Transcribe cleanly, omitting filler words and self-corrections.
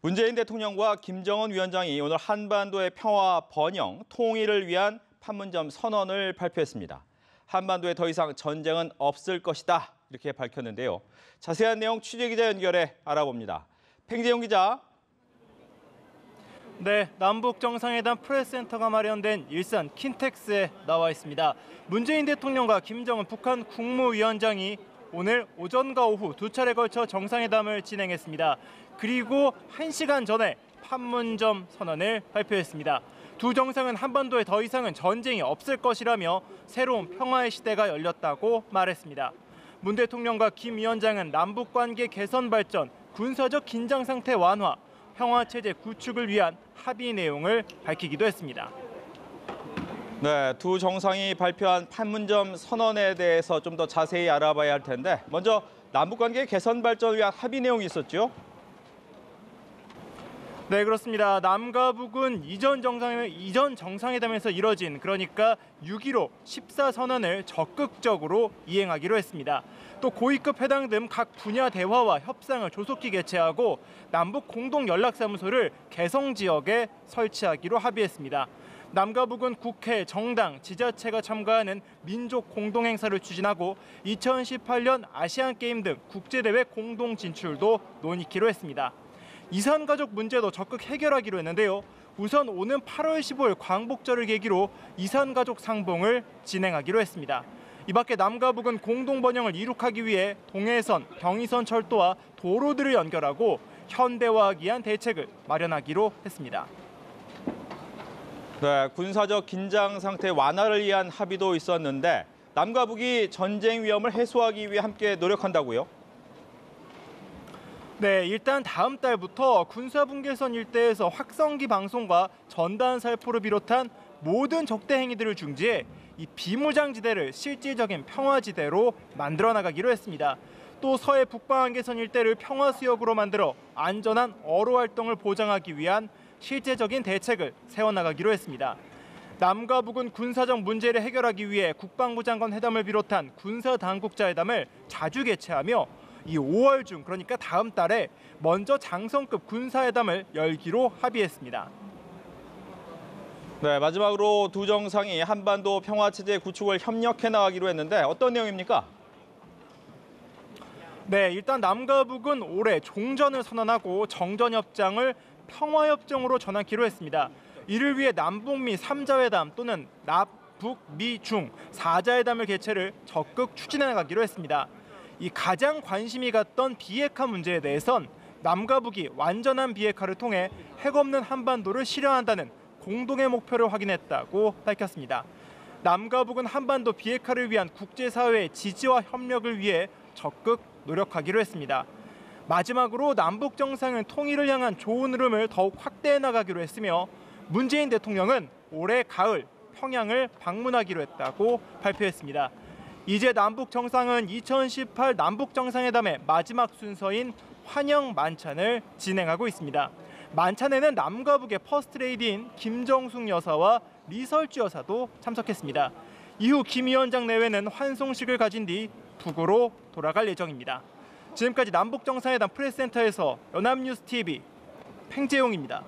문재인 대통령과 김정은 위원장이 오늘 한반도의 평화 번영, 통일을 위한 판문점 선언을 발표했습니다. 한반도에 더 이상 전쟁은 없을 것이다, 이렇게 밝혔는데요. 자세한 내용 취재기자 연결해 알아봅니다. 팽재용 기자. 네, 남북정상회담 프레스센터가 마련된 일산 킨텍스에 나와 있습니다. 문재인 대통령과 김정은 북한 국무위원장이 오늘 오전과 오후 두 차례 걸쳐 정상회담을 진행했습니다. 그리고 1시간 전에 판문점 선언을 발표했습니다. 두 정상은 한반도에 더 이상은 전쟁이 없을 것이라며 새로운 평화의 시대가 열렸다고 말했습니다. 문 대통령과 김 위원장은 남북관계 개선 발전, 군사적 긴장 상태 완화, 평화체제 구축을 위한 합의 내용을 밝히기도 했습니다. 네, 두 정상이 발표한 판문점 선언에 대해서 좀 더 자세히 알아봐야 할 텐데 먼저 남북관계 개선 발전을 위한 합의 내용이 있었죠? 네, 그렇습니다. 남과 북은 이전 정상회담에서 이뤄진 그러니까 6.15 14선언을 적극적으로 이행하기로 했습니다. 또 고위급 회담 등 각 분야 대화와 협상을 조속히 개최하고 남북 공동 연락사무소를 개성 지역에 설치하기로 합의했습니다. 남과 북은 국회, 정당, 지자체가 참가하는 민족 공동행사를 추진하고 2018년 아시안게임 등 국제대회 공동 진출도 논의키로 했습니다. 이산가족 문제도 적극 해결하기로 했는데요. 우선 오는 8월 15일 광복절을 계기로 이산가족 상봉을 진행하기로 했습니다. 이 밖에 남과 북은 공동 번영을 이룩하기 위해 동해선, 경의선 철도와 도로들을 연결하고 현대화하기 위한 대책을 마련하기로 했습니다. 네, 군사적 긴장 상태 완화를 위한 합의도 있었는데 남과 북이 전쟁 위험을 해소하기 위해 함께 노력한다고요? 네, 일단 다음 달부터 군사분계선 일대에서 확성기 방송과 전단 살포를 비롯한 모든 적대 행위들을 중지해 이 비무장지대를 실질적인 평화지대로 만들어 나가기로 했습니다. 또 서해 북방한계선 일대를 평화수역으로 만들어 안전한 어로 활동을 보장하기 위한 실제적인 대책을 세워나가기로 했습니다. 남과 북은 군사적 문제를 해결하기 위해 국방부 장관 회담을 비롯한 군사당국자 회담을 자주 개최하며 이 5월 중 그러니까 다음 달에 먼저 장성급 군사회담을 열기로 합의했습니다. 네, 마지막으로 두 정상이 한반도 평화체제 구축을 협력해 나가기로 했는데 어떤 내용입니까? 네, 일단 남과 북은 올해 종전을 선언하고 정전협정을 평화협정으로 전환키로 했습니다. 이를 위해 남북미 3자회담 또는 남북미중 4자회담을 개최를 적극 추진해 나가기로 했습니다. 이 가장 관심이 갔던 비핵화 문제에 대해선 남과 북이 완전한 비핵화를 통해 핵 없는 한반도를 실현한다는 공동의 목표를 확인했다고 밝혔습니다. 남과 북은 한반도 비핵화를 위한 국제사회의 지지와 협력을 위해 적극 노력하기로 했습니다. 마지막으로 남북 정상은 통일을 향한 좋은 흐름을 더욱 확대해 나가기로 했으며 문재인 대통령은 올해 가을 평양을 방문하기로 했다고 발표했습니다. 이제 남북 정상은 2018 남북 정상회담의 마지막 순서인 환영 만찬을 진행하고 있습니다. 만찬에는 남과 북의 퍼스트레이디인 김정숙 여사와 리설주 여사도 참석했습니다. 이후 김 위원장 내외는 환송식을 가진 뒤 북으로 돌아갈 예정입니다. 지금까지 남북 정상회담 프레스센터에서 연합뉴스 TV 팽재용입니다.